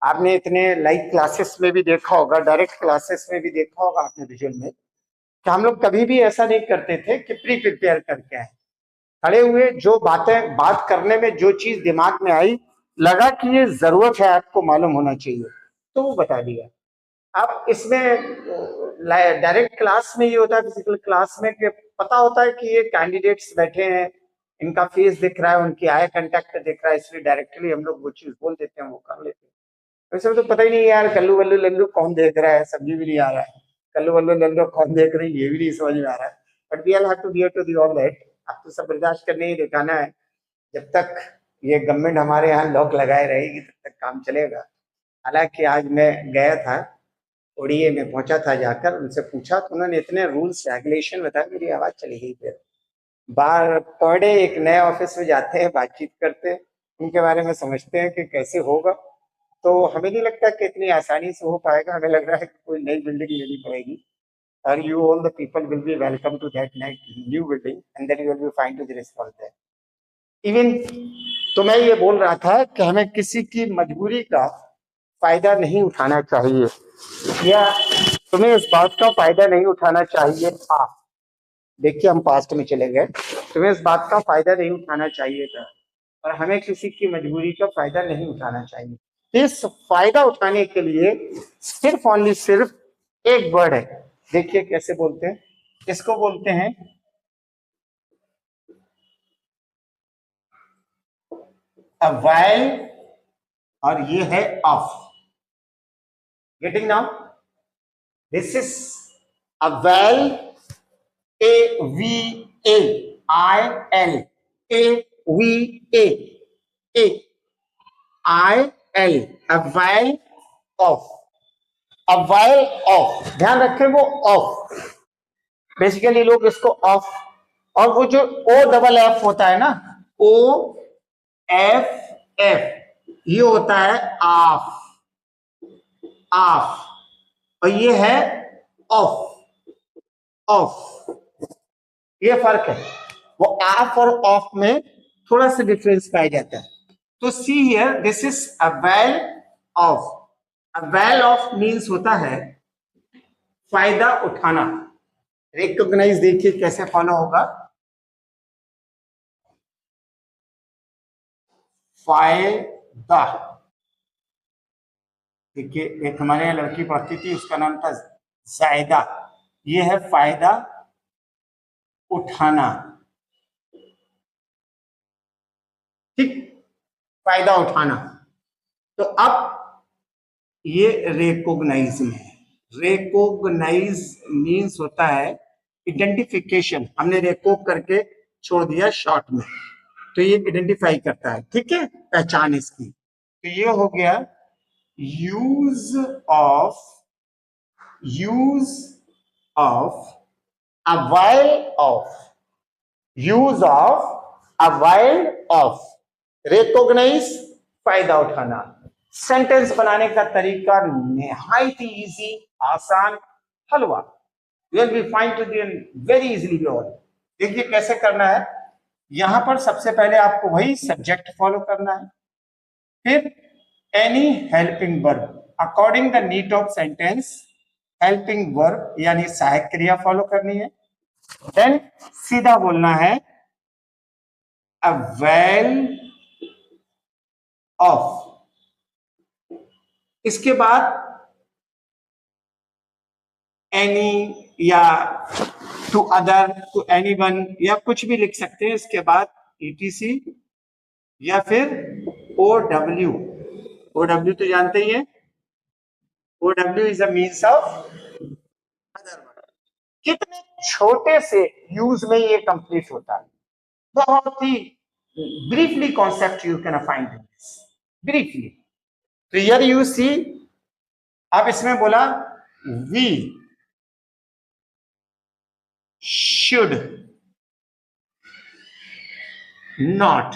आपने इतने live classes में भी देखा होगा, डायरेक्ट क्लासेस में भी देखा होगा आपने विजुअल में, कि हम लोग कभी भी ऐसा नहीं करते थे कि प्री प्रिपेयर करके आए। खड़े हुए जो बात करने में जो चीज दिमाग में आई, लगा कि ये जरूरत है, आपको मालूम होना चाहिए, तो वो बता दिया। अब इसमें डायरेक्ट क्लास में ये होता है, फिजिकल क्लास में कि पता होता है कि ये कैंडिडेट्स बैठे हैं, इनका फेस दिख रहा है, उनकी आई कांटेक्ट दिख रहा है, इसलिए डायरेक्टली हम लोग वो चीज बोल देते हैं, वो कर लेते हैं। वैसे तो पता ही नहीं यार, कल्लू वल्लू लल्लू कौन देख रहा है, समझ भी नहीं आ रहा है, कल्लू वल्लू लल्लू कौन देख रही है ये भी नहीं समझ में आ रहा है। But we have to bear to the all that. अब तो सब बर्दाश्त करने ही दिखाना है। जब तक ये गवर्नमेंट हमारे यहाँ लॉक लगाए रहेगी तब तक काम चलेगा। हालांकि आज मैं गया था, ओडीए में पहुंचा था, जाकर उनसे पूछा तो उन्होंने इतने रूल्स रेगुलेशन बताया, मेरी आवाज चली गई। फिर बार पर डे एक नए ऑफिस में जाते हैं, बातचीत करते हैं, उनके बारे में समझते हैं कि कैसे होगा। तो हमें नहीं लगता कि इतनी आसानी से हो पाएगा, हमें लग रहा है कि कोई नई बिल्डिंग लेनी पड़ेगी, और you all the people will be welcome to that new building and then you will be fine to the response there. Even तो मैं ये बोल रहा था कि हमें किसी की मजबूरी का फायदा नहीं उठाना चाहिए, या तुम्हें इस बात का फायदा नहीं उठाना चाहिए था। देखिए हम पास्ट में चले गए, तुम्हें इस बात का फायदा नहीं उठाना चाहिए था, और हमें किसी की मजबूरी का फायदा नहीं उठाना चाहिए। इस फायदा उठाने के लिए सिर्फ ओनली सिर्फ एक वर्ड है, देखिए कैसे बोलते हैं, इसको बोलते हैं अवाइल, और ये है of. Getting now, this is avail, A V A I L, A V A I L, avail of. Avail of, ध्यान रखें वो ऑफ, बेसिकली लोग इसको ऑफ, और वो जो ओ डबल एफ होता है ना, ओ एफ एफ, ये होता है ऑफ, ऑफ, और ये है ऑफ, ऑफ, ये फर्क है। वो ऑफ और ऑफ में थोड़ा सा डिफरेंस पाया जाता है। तो see here, this is avail of. Avail of means होता है फायदा उठाना। रिकॉग्नाइज देखिए कैसे फॉलो होगा, फायदा। देखिए एक हमारे यहाँ लड़की पढ़ती थी, उसका नाम था जायदा, ये है फायदा उठाना, ठीक, फायदा उठाना। तो अब ये रेकोगनाइज में है। रेकोगनाइज मीन्स होता है आइडेंटिफिकेशन, हमने रेकोग करके छोड़ दिया शॉर्ट में, तो ये आइडेंटिफाई करता है, ठीक है, पहचान इसकी। तो ये हो गया use of, use of, avail of, use of, avail of, recognise, फायदा उठाना। सेंटेंस बनाने का तरीका निहायत ही इजी, आसान, हलवा। Will be fine to the very easily all. देखिए कैसे करना है, यहां पर सबसे पहले आपको वही सब्जेक्ट फॉलो करना है, फिर any helping verb according the need of sentence, helping verb यानी सहायक क्रिया फॉलो करनी है, देन सीधा बोलना है अवेल ऑफ। इसके बाद एनी या टू अदर, टू एनीवन, या कुछ भी लिख सकते हैं। इसके बाद ईटीसी या फिर ओ डब्ल्यू। ओ डब्ल्यू तो जानते ही है, O W is a means of other. कितने छोटे से यूज में ये कंप्लीट होता है, बहुत ही briefly concept you can find this briefly. तो हियर यू सी, अब इसमें बोला वी शुड नॉट,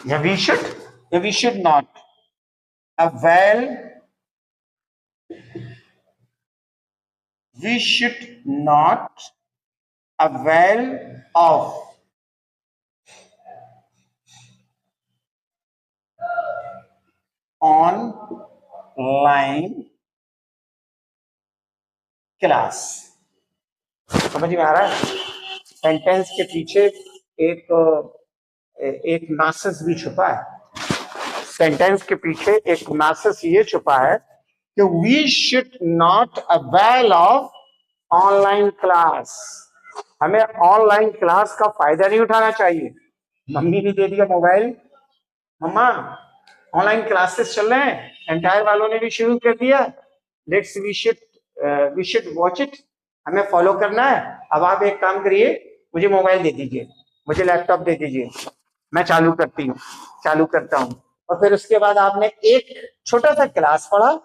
या वी शुड, या we should not avail, we should not avail of, online class. समझ में आ रहा है? सेंटेंस के पीछे एक मैसेज भी छुपा है। सेंटेंस के पीछे एक मैसेज ये छुपा है कि we should not avail of online class. हमें ऑनलाइन क्लास का फायदा नहीं उठाना चाहिए। मम्मी ने दे दिया मोबाइल, मम्मा ऑनलाइन क्लासेस चल रहे हैं, एंटायर वालों ने भी शुरू कर दिया, let's we should watch it, हमें फॉलो करना है। अब आप एक काम करिए, मुझे मोबाइल दे दीजिए, मुझे लैपटॉप दे दीजिए, मैं चालू करता हूँ। और फिर उसके बाद आपने एक छोटा सा क्लास पढ़ा,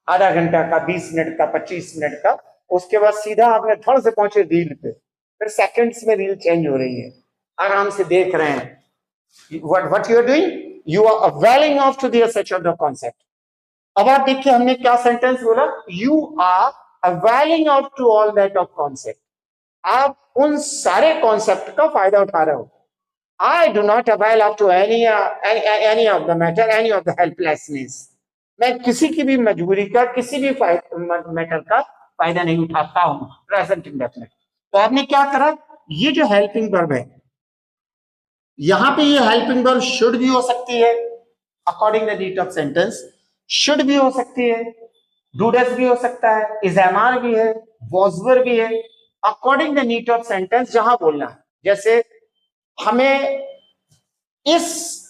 आधा घंटा का, 20 मिनट का, 25 मिनट का। उसके बाद सीधा आपने थोड़ा से पहुंचे रील पे, फिर सेकंड्स में रील चेंज हो रही है, आराम से देख रहे हैं। what you are doing, you are availing of to the such of the concept. अब आप देखिए हमने क्या सेंटेंस बोला, you are availing of to all that of concept. आप उन सारे कॉन्सेप्ट का फायदा उठा रहे हो। I do not avail up to any of the matter, any of the helplessness. मैं किसी की भी मजबूरी का, किसी भी मैटर का फायदा नहीं उठाता हूं। Present indefinite. तो आपने क्या करा, ये जो हेल्पिंग वर्ब है, यहां पे ये हेल्पिंग वर्ब शुड भी हो सकती है, according the need of sentence. Should भी हो सकती है, डू डज भी हो सकता है, इज एम आर भी है, वॉज वर भी है, according the need of sentence जहां बोलना है। जैसे हमें इस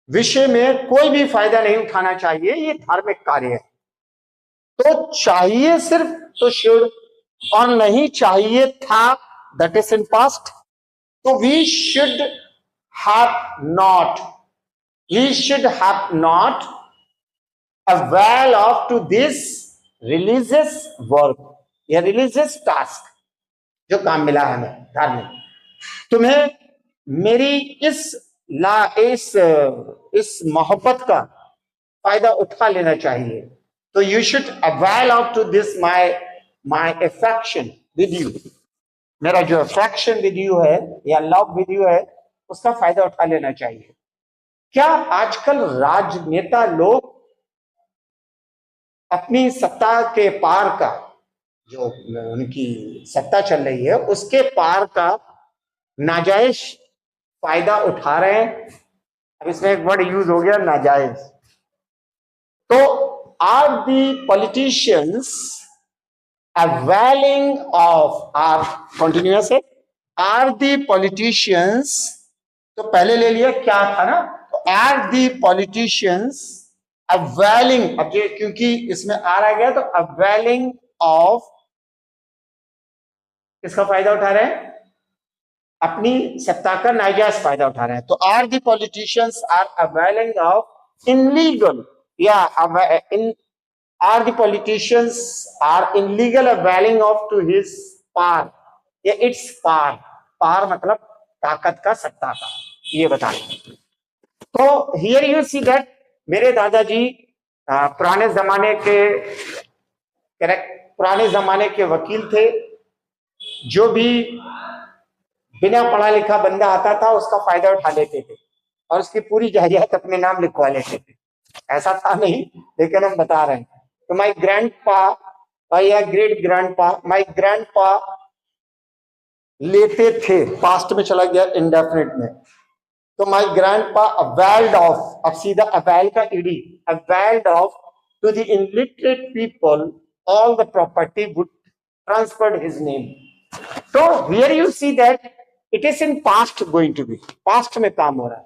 विषय में कोई भी फायदा नहीं उठाना चाहिए, ये धार्मिक कार्य है, तो चाहिए सिर्फ तो शुड, और नहीं चाहिए था, दैट इज इन पास्ट, तो we should have not avail of to this religious work या religious task, जो काम मिला हमें धार्मिक। तुम्हें मेरी इस मोहब्बत का फायदा उठा लेना चाहिए। तो you should avail of to this my affection with you, मेरा जो affection with you है या love with you है, उसका फायदा उठा लेना चाहिए। क्या आजकल राजनेता लोग अपनी सत्ता के पार का, जो उनकी सत्ता चल रही है उसके पार का नाजायज फायदा उठा रहे हैं? अब इसमें एक वर्ड यूज हो गया, नाजायज। तो are the politicians availing of, are continuous है, आर द पॉलिटिशियंस, तो पहले ले लिया क्या था ना, तो आर द पॉलिटिशियंस availing, अब ये क्योंकि इसमें आर आ गया तो availing of, किसका फायदा उठा रहे हैं? अपनी सत्ता का नाजायज फायदा उठा रहे हैं। तो are the politicians are availing of illegal, या are the politicians are illegal availing of to his power या its power, पावर मतलब ताकत का, सत्ता का, ये बताएं। तो हियर यू सी दैट मेरे दादाजी पुराने जमाने के वकील थे, जो भी बिना पढ़ा लिखा बंदा आता था उसका फायदा उठा लेते थे और उसकी पूरी जायदाद अपने नाम लिखवा लेते थे। ऐसा था नहीं, लेकिन हम बता रहे हैं। तो माय ग्रैंडपा या ग्रेट ग्रैंडपा, माय ग्रैंडपा लेते थे, पास्ट में चला गया इंडेफिनिट में। तो माय ग्रैंडपा availed of, अब सीधा avail का ED, availed of to the illiterate people all the property would transferred his name. So here you see that it is in past going to be, past में काम हो रहा है,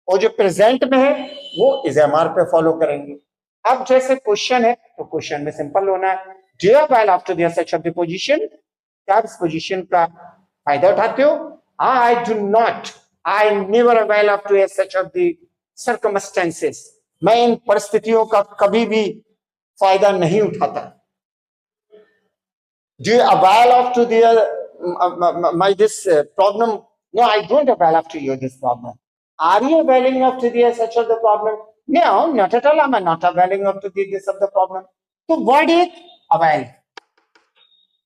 और जो प्रेजेंट में है वो इज एम आर पे फॉलो करेंगे। अब जैसे क्वेश्चन है तो क्वेश्चन में सिंपल होना है, do you avail after the such of the position, क्या इस पोजीशन का फायदा उठाते हो? I do not, I never avail up to such of the circumstances. मैं इन परिस्थितियों का कभी भी फायदा नहीं उठाता। Do you avail up to the my this problem? No, I don't avail up to you this problem. Are you availing up to the such of the problem? No, not at all. I'm not availing up to the this of the problem. तो word is avail.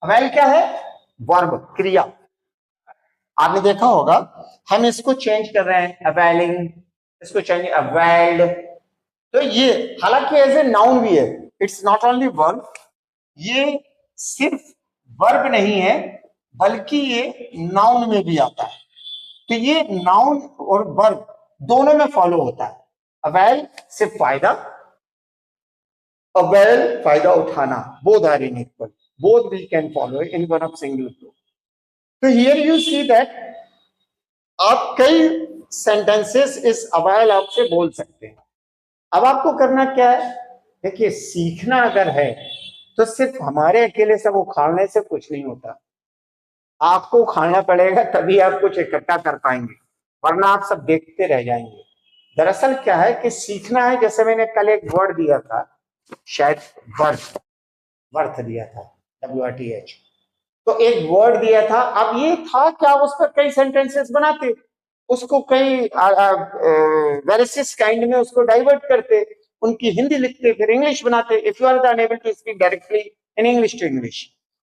avail क्या है? Verb, क्रिया। आपने देखा होगा हम इसको change कर रहे हैं, availing, इसको चेंज availed, तो ये हालांकि एज ए नाउन भी है, इट्स नॉट ओनली वर्ब, ये सिर्फ वर्ब नहीं है बल्कि ये नाउन में भी आता है। तो ये नाउन और वर्ब दोनों में फॉलो होता है। अवेल सिर्फ फायदा, अवेल फायदा उठाना, both are in equal, both we can follow in one of single flow. तो हियर यू सी दैट आप कई सेंटेंसेस इस अवेल आपसे बोल सकते हैं। अब आपको करना क्या है, देखिए सीखना अगर है तो सिर्फ हमारे अकेले सब उखाड़ने से कुछ नहीं होता, आपको उखाड़ना पड़ेगा तभी आप कुछ इकट्ठा कर पाएंगे, वरना आप सब देखते रह जाएंगे। दरअसल क्या है कि सीखना है, जैसे मैंने कल एक वर्ड दिया था, शायद वर्थ, वर्थ दिया था, WRTH, तो एक वर्ड दिया था। अब ये था क्या, उस पर कई सेंटेंसेस बनाते, उसको कई वेरियस काइंड में उसको डाइवर्ट करते, उनकी हिंदी लिखते फिर इंग्लिश बनाते। If you are unable to speak directly in English to English,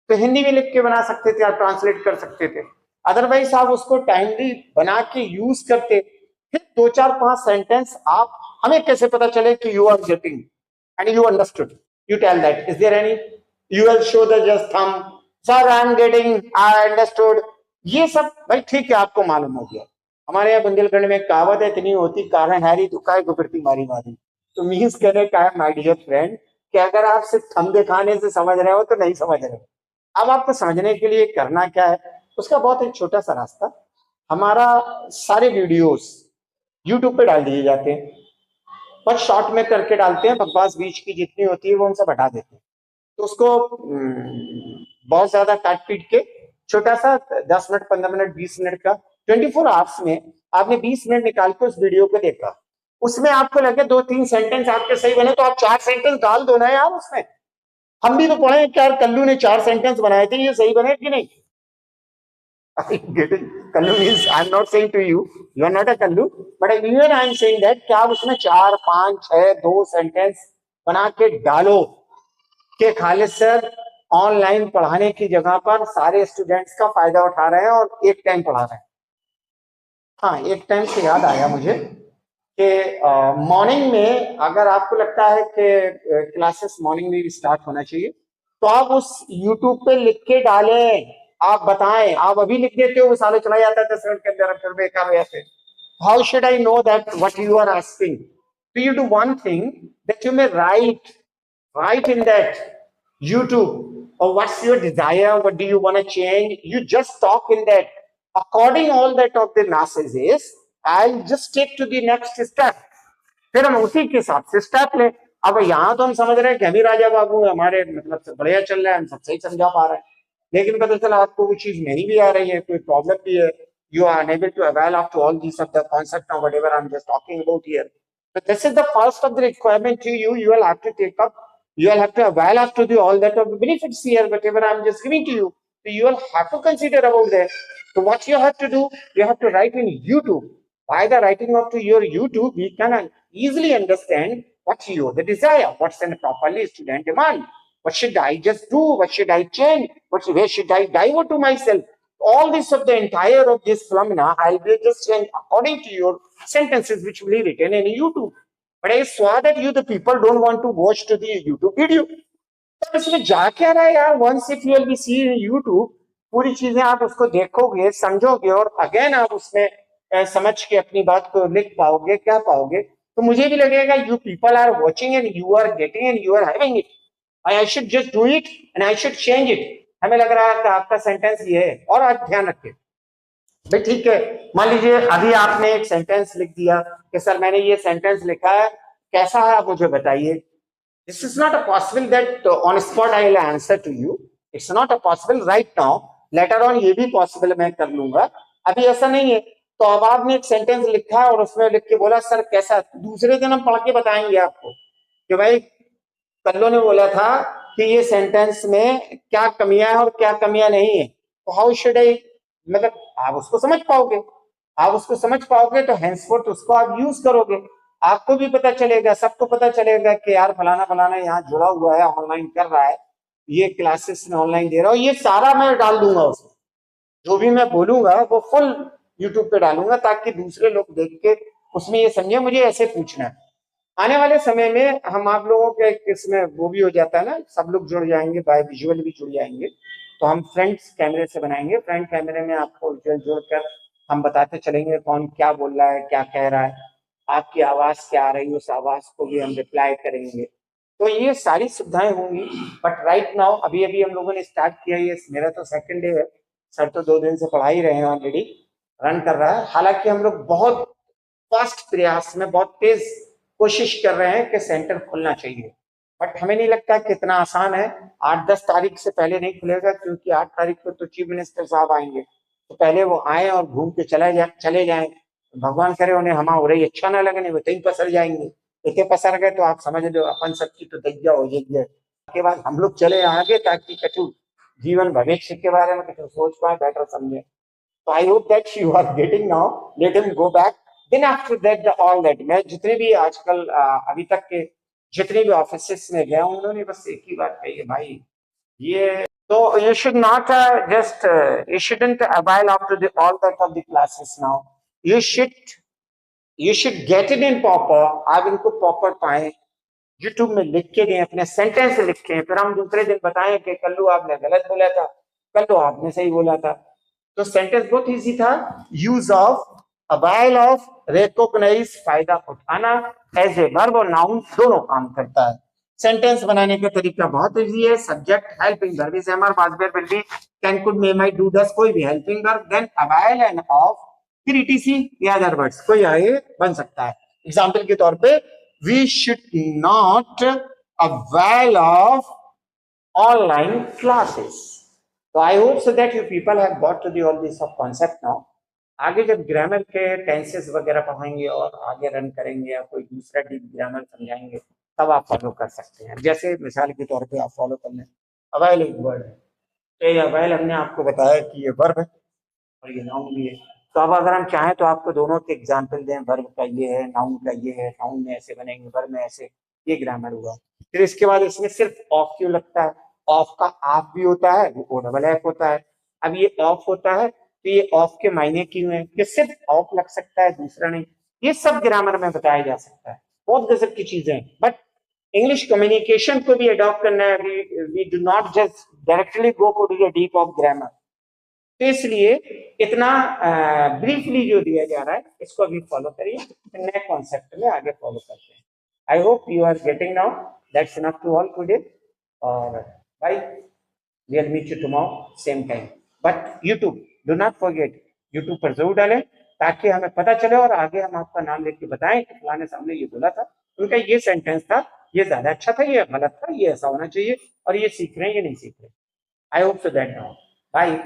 तो हिंदी में लिख के बना सकते थे, आप ट्रांसलेट कर सकते थे। अदरवाइज आप उसको टाइमली बना के यूज करते। फिर 2 4 5 सेंटेंस आप, हमें कैसे पता चले कि you are getting and you understood, you tell that, is there any, you will show the just thumb, sir I am getting, I understood, ये सब भाई ठीक है, आपको मालूम हो गया। हमारे यहाँ बुंदेलखंड में एक कहावत है, इतनी होती कारण हैरी तो काय को फिरती मारी मारी। तो मीन्स कहने का है माय डियर फ्रेंड कि अगर आप सिर्फ थंब दिखाने से समझ रहे हो तो नहीं समझ रहे हो। अब आपको समझने के लिए करना क्या है, उसका बहुत एक छोटा सा रास्ता, हमारा सारे वीडियोस यूट्यूब पे डाल दिए जाते हैं, पर शॉर्ट में करके डालते हैं, बकवास बीच की जितनी होती है वो हम सब हटा देते हैं। तो उसको बहुत ज्यादा काट पीट के छोटा सा 10 मिनट 15 मिनट 20 मिनट का 24 आवर्स में आपने 20 मिनट निकाल के उस वीडियो को देखा, उसमें आपको लगे 2 3 सेंटेंस आपके सही बने तो आप 4 सेंटेंस डाल दो ना यार उसमें। हम भी तो पढ़े कि यार कल्लू ने 4 सेंटेंस बनाए थे, ये सही बने कि नहीं? Kallu means I am not saying to you, you are not a Kallu, but even I am saying that कि आप उसमें 4 5 6 2 सेंटेंस बना के डालो कि खालिद सर ऑनलाइन पढ़ाने की जगह पर सारे स्टूडेंट्स का फायदा उठा रहे हैं और एक टाइम पढ़ा रहे हैं। हाँ, एक टाइम से याद आया मुझे कि मॉर्निंग में अगर आपको लगता है कि क्लासेस मॉर्निंग में भी स्टार्ट होना चाहिए तो आप उस यूट्यूब पे लिख के डालें, आप बताएं। आप अभी लिख देते हो वो साले चला जाता है 10 मिनट के अंदर, फिर बेकार ऐसे। How should I know that what you are asking? So you do one thing, that you may write in that YouTube, or what's your desire, what do you want to change, you just talk in that. According all that of the masses is, I'll just take to the next step, फिर हम उसी के हिसाब से step लें। अब यहाँ तो हम समझ रहे हैं कि अभी राजा बाबू हमारे मतलब से बढ़िया चल रहा है, हम सब सही समझा पा रहे हैं, लेकिन पता चला आपको वो चीज नहीं भी आ रही है, कोई प्रॉब्लम भी है, you are unable to avail of to all these of the concept of whatever I'm just talking about here. But this is the first of the requirement to you. You will have to take up, you will have to avail of to the all that of the benefits here, whatever I'm just giving to you. So you will have to consider about that. So what you have to do, you have to write in YouTube. By the writing of to your YouTube, we can easily understand what you the desire, what's in properly student demand. What should I just do? What should I change? Where should I divert to myself? All this of the entire of this phenomena, I'll be just saying according to your sentences which will be written in YouTube. But I saw that you the people don't want to watch to the YouTube video. तो इसमें जा क्या रहा है यार, once if you will be seeing YouTube, पूरी चीजें आप उसको देखोगे समझोगे और अगेन आप उसमें समझ के अपनी बात को लिख पाओगे, क्या पाओगे, तो मुझे भी लगेगा you people are watching and you are getting and you are having it. I should just do it and I should change it. हमें लग रहा है कि आपका सेंटेंस ये है। और आज ध्यान रखिए भाई, ठीक है, मान लीजिए अभी आपने एक सेंटेंस लिख दिया कि सर मैंने ये सेंटेंस लिखा है, कैसा है आप मुझे बताइए। This is not a possible that on spot I will answer to you, it's not a possible right now, later on ये भी पॉसिबल मैं कर लूंगा, अभी ऐसा नहीं है। तो अब आपने एक सेंटेंस लिखा और उसमें लिख के बोला सर कैसा, दूसरे दिन हम पढ़ के बताएंगे आपको कि भाई कल्लो ने बोला था कि ये सेंटेंस में क्या कमियां हैं और क्या कमियां नहीं है। तो हाउ शुड आई, मतलब आप उसको समझ पाओगे, आप उसको समझ पाओगे तो henceforth उसको आप यूज करोगे, आपको भी पता चलेगा, सबको पता चलेगा कि यार फलाना फलाना यहाँ जुड़ा हुआ है, ऑनलाइन कर रहा है, ये क्लासेस में ऑनलाइन दे रहा हूँ, ये सारा मैं डाल दूंगा उसमें, जो भी मैं बोलूंगा वो फुल यूट्यूब पे डालूंगा ताकि दूसरे लोग देख के उसमें ये समझे मुझे ऐसे पूछना है। आने वाले समय में हम आप लोगों के इसमें वो भी हो जाता है ना, सब लोग जुड़ जाएंगे, बाय विजुअल भी जुड़ जाएंगे, तो हम फ्रंट कैमरे से बनाएंगे। फ्रंट कैमरे में आपको विजुअल जोड़कर हम बताते चलेंगे कौन क्या बोल रहा है, क्या कह रहा है, आपकी आवाज क्या आ रही है, उस आवाज को भी हम रिप्लाई करेंगे। तो ये सारी सुविधाएं होंगी। बट राइट नाउ अभी अभी हम लोगों ने स्टार्ट किया, ये मेरा तो सेकंड डे है, सर तो 2 दिन से पढ़ा ही रहे हैं, ऑलरेडी रन कर रहा है। हालांकि हम लोग बहुत फास्ट प्रयास में, बहुत तेज कोशिश कर रहे हैं कि सेंटर खुलना चाहिए, बट हमें नहीं लगता कि इतना आसान है। 8-10 तारीख से पहले नहीं खुलेगा, क्योंकि 8 तारीख को तो चीफ मिनिस्टर साहब आएंगे, तो पहले वो आए और घूम के चले जाएं। भगवान करे उन्हें हमा हो रही अच्छा ना लगे, नहीं वो कहीं पसर जाएंगे। इतने पसर गए तो आप समझ लो अपन सबकी तो दैया हो जाएगी। के बाद हम लोग चले आगे, ताकि कछु जीवन भविष्य के बारे में कुछ सोच पाए, बेटर समझे। So I hope that you are getting now. Let him go back. Then after that, all that मैं जितने भी आजकल अभी तक के जितने भी ऑफिसेस में गया हूं, उन्होंने बस एक ही बात कही है, भाई ये तो you should not just you shouldn't avail up to the all that of the classes now. You should get it in proper. आप इनको प्रॉपर पाए, यूट्यूब में लिख के दें, अपने सेंटेंस लिखें, फिर हम दूसरे दिन बताएं कि कल्लू आपने गलत बोला था, कल्लू आपने सही बोला था। तो सेंटेंस बहुत इजी था। Use of, avail of, recognise, फायदा उठाना, एज ए वर्ब और नाउन दोनों काम करता है। सेंटेंस बनाने का तरीका बहुत इजी है। Subject, helping verb is am are, was were, will be, can, could, may, might, do, does, कोई भी helping verb, then avail and of, फिर ईटीसी या अदर वर्ड्स कोई आगे बन सकता है। एग्जांपल के तौर पे, we should not avail of online classes. तो I hope so that you people have got to the all this of concept now. आगे जब ग्रामर के टेंसेस वगैरह पढ़ाएंगे और आगे रन करेंगे या कोई दूसरा डीप ग्रामर समझाएंगे, तब आप फॉलो कर सकते हैं। जैसे मिसाल के तौर पे आप फॉलो कर लें, अवेल एक वर्ड है, तो ये अवेल हमने आपको बताया कि ये वर्ब है और ये नाउन भी है। तो अब अगर हम चाहें तो आपको दोनों के एग्जाम्पल दें, वर्ब का ये है, नाउन का ये है, नाउन में ऐसे बनेंगे, वर्ब में ऐसे, ये ग्रामर हुआ। फिर इसके बाद इसमें सिर्फ ऑफ क्यों लगता है? ऑफ का आप भी होता है, वो ओ डबल एफ होता है। अब ये ऑफ होता है, तो ये ऑफ के मायने क्यों है? कि सिर्फ ऑफ लग सकता है, दूसरा नहीं। ये सब ग्रामर में बताया जा सकता है, बहुत गजब की चीजें हैं। बट इंग्लिश कम्युनिकेशन को भी अडॉप्ट करना है। We do not just directly go to the deep of grammar. तो इसलिए इतना ब्रीफली जो दिया जा रहा है, इसको अभी फॉलो करिए, नए कॉन्सेप्ट में आगे फॉलो करते हैं। I hope you are getting now. That's enough to all today. और भाई, we will meet you tomorrow same time. But YouTube, do not forget, YouTube पर जरूर डालें, ताकि हमें पता चले और आगे हम आपका नाम लेके बताएं कि फलाने सामने ये बोला था, उनका ये सेंटेंस था, ये ज्यादा अच्छा था, ये गलत था, ये ऐसा होना चाहिए, और ये सीख रहे हैं, ये नहीं सीख रहे। I hope so that now. Bye.